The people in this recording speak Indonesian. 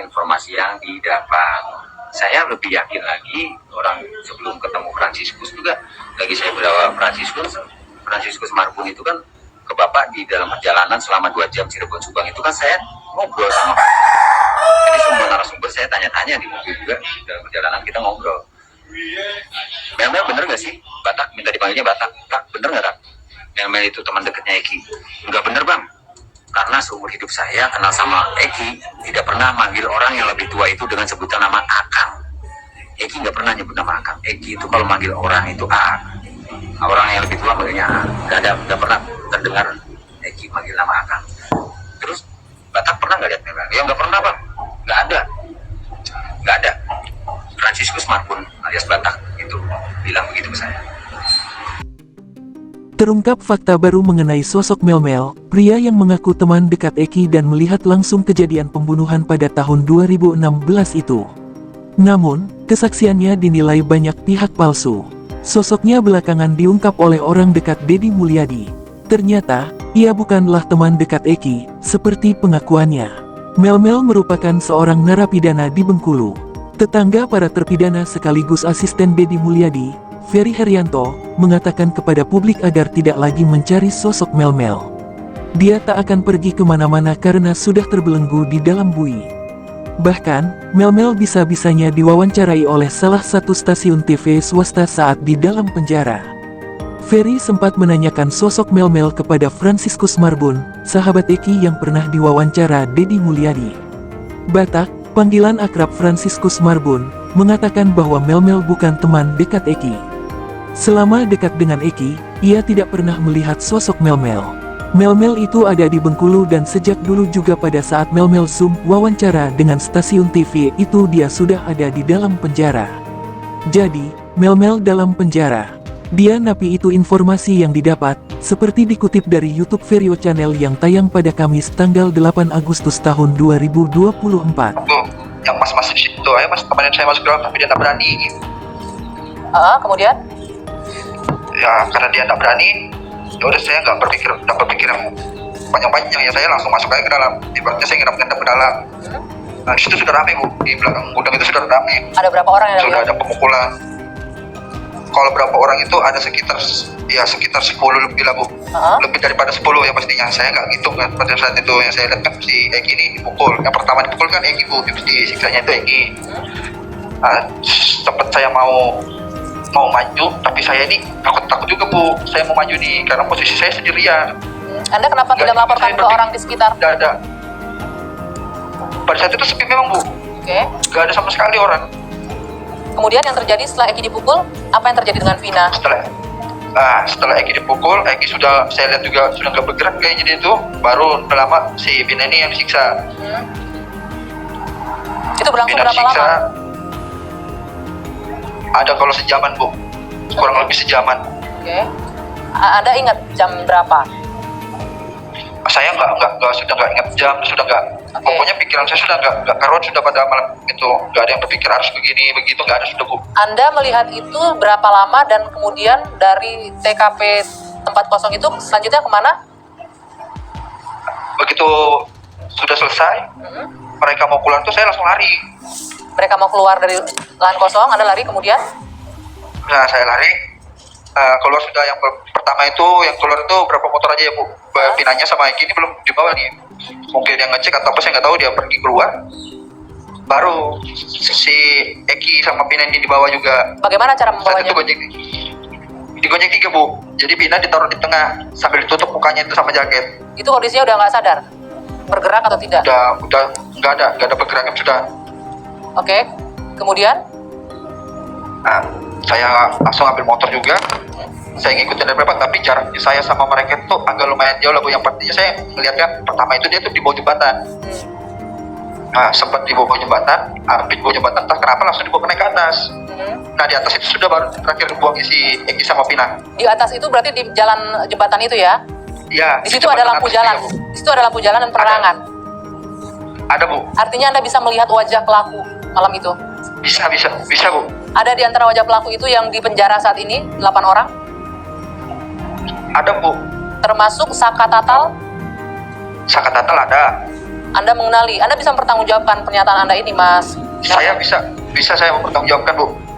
informasi yang didapat. Saya lebih yakin lagi orang sebelum ketemu Fransiskus juga, lagi saya berdoa Fransiskus Marbun itu kan ke Bapak di dalam perjalanan selama 2 jam Cirebon Subang itu kan saya ngobrol sama Pak. Jadi semua narasumber saya tanya-tanya di mobil juga, dalam perjalanan kita ngobrol. Mel bener gak sih Batak minta dipanggilnya Batak? Kak bener gak Kak? Mel itu teman dekatnya Eki. Enggak bener Bang, karena seumur hidup saya kenal sama Eki tidak pernah manggil orang yang lebih tua itu dengan sebutan nama Akang. Eki nggak pernah nyebut nama Akang. Eki itu kalau manggil orang itu A. Orang yang lebih tua manggilnya A. Nggak pernah terdengar Eki manggil nama Akang. Terus Batak pernah nggak lihat Mel? Ya nggak pernah Bang. Nggak ada. Fransiskus Marbun alias Batak itu bilang begitu ke saya. Terungkap fakta baru mengenai sosok Mel, pria yang mengaku teman dekat Eki dan melihat langsung kejadian pembunuhan pada tahun 2016 itu. Namun, kesaksiannya dinilai banyak pihak palsu. Sosoknya belakangan diungkap oleh orang dekat Deddy Mulyadi. Ternyata, ia bukanlah teman dekat Eki, seperti pengakuannya. Mel merupakan seorang narapidana di Bengkulu. Tetangga para terpidana sekaligus asisten Deddy Mulyadi, Ferry Herianto, mengatakan kepada publik agar tidak lagi mencari sosok Mel. Dia tak akan pergi kemana-mana karena sudah terbelenggu di dalam bui. Bahkan, Mel bisa-bisanya diwawancarai oleh salah satu stasiun TV swasta saat di dalam penjara. Ferry sempat menanyakan sosok Mel kepada Fransiskus Marbun, sahabat Eki yang pernah diwawancara Deddy Mulyadi. Batak, panggilan akrab Fransiskus Marbun, mengatakan bahwa Mel bukan teman dekat Eki. Selama dekat dengan Eki, ia tidak pernah melihat sosok Mel. Mel itu ada di Bengkulu dan sejak dulu juga pada saat Mel Zoom wawancara dengan stasiun TV itu dia sudah ada di dalam penjara. Jadi, Mel dalam penjara. Dia napi itu informasi yang didapat, seperti dikutip dari YouTube Verio Channel yang tayang pada Kamis tanggal 8 Agustus tahun 2024. Yang mas masuk situ, ayo mas temenin saya masuk dalam tapi dia tak berani. Kemudian? Ya karena dia tak berani, ya udah saya nggak berpikir yang panjang-panjang ya, saya langsung masuk aja ke dalam. Ibaratnya saya ngendap ke dalam. Nah di situ sudah ramai Bu, di belakang gudang itu sudah ramai. Ada berapa orang yang sudah ada pemukulan. Kalau berapa orang itu ada sekitar 10 lebih lah Bu. Lebih daripada 10 ya pastinya. Saya nggak ngitung kan pada saat itu. Yang saya lihat kan si Eki ini dipukul. Yang pertama dipukul kan Eki Bu, disiksanya itu Eki. Sempat saya mau maju, tapi saya ini takut juga Bu. Saya mau maju nih karena posisi saya sendirian. Anda kenapa tidak melaporkan ke orang di sekitar? Tidak ada. Pada saat itu sepi memang Bu. Oke. Gak ada sama sekali orang. Kemudian yang terjadi setelah Eki dipukul, apa yang terjadi dengan Vina? Setelah Eki dipukul, Eki sudah saya lihat juga sudah nggak bergerak kayaknya itu. Baru lama si Vina ini yang disiksa. Itu berlangsung Vina berapa disiksa, lama? ada kalau sejaman Bu, kurang lebih sejaman. Oke. Anda ingat jam berapa? Saya sudah nggak ingat jam, sudah nggak. Okay. Pokoknya pikiran saya sudah nggak karuan sudah pada malam itu, nggak ada yang berpikir harus begini begitu, nggak ada sudah Bu. Anda melihat itu berapa lama dan kemudian dari TKP tempat kosong itu selanjutnya kemana? Begitu sudah selesai, mereka mau pulang tuh saya langsung lari. Mereka mau keluar dari lahan kosong, Anda lari kemudian? Nah saya lari. Keluar sudah yang pertama itu, yang keluar itu berapa motor aja ya Bu. Pinanya sama Eki ini belum dibawa nih. Mungkin yang ngecek atau apa saya nggak tahu, dia pergi keluar. Baru si Eki sama Pina ini dibawa juga. Bagaimana cara Saat membawanya? itu digonjeng 3 Bu. Jadi Pina ditaruh di tengah sambil ditutup mukanya itu sama jaket. Itu kondisinya udah nggak sadar? Bergerak atau tidak? Udah nggak ada pergerakan sudah. Oke. Kemudian? Nah, saya langsung ambil motor juga. Saya ngikutin dari depan, tapi jaraknya saya sama mereka itu agak lumayan jauh lah Bu. Yang pastinya saya melihatkan pertama itu dia tuh di bawah jembatan. Nah, sempat di bawah jembatan, habis bawah jembatan, entah kenapa langsung dibawa naik ke atas. Nah, di atas itu sudah baru terakhir dibuang si Eki sama Pina. Di atas itu berarti di jalan jembatan itu ya? Iya. Di situ ada lampu jalan. Di situ ada lampu jalan dan penerangan. Ada Bu. Artinya Anda bisa melihat wajah pelaku malam itu? Bisa Bu. Ada di antara wajah pelaku itu yang di penjara saat ini 8 orang? Ada Bu. Termasuk Saka Tatal? Saka Tatal ada. Anda mengenali, Anda bisa mempertanggungjawabkan pernyataan Anda ini, Mas. Saya bisa saya mempertanggungjawabkan, Bu.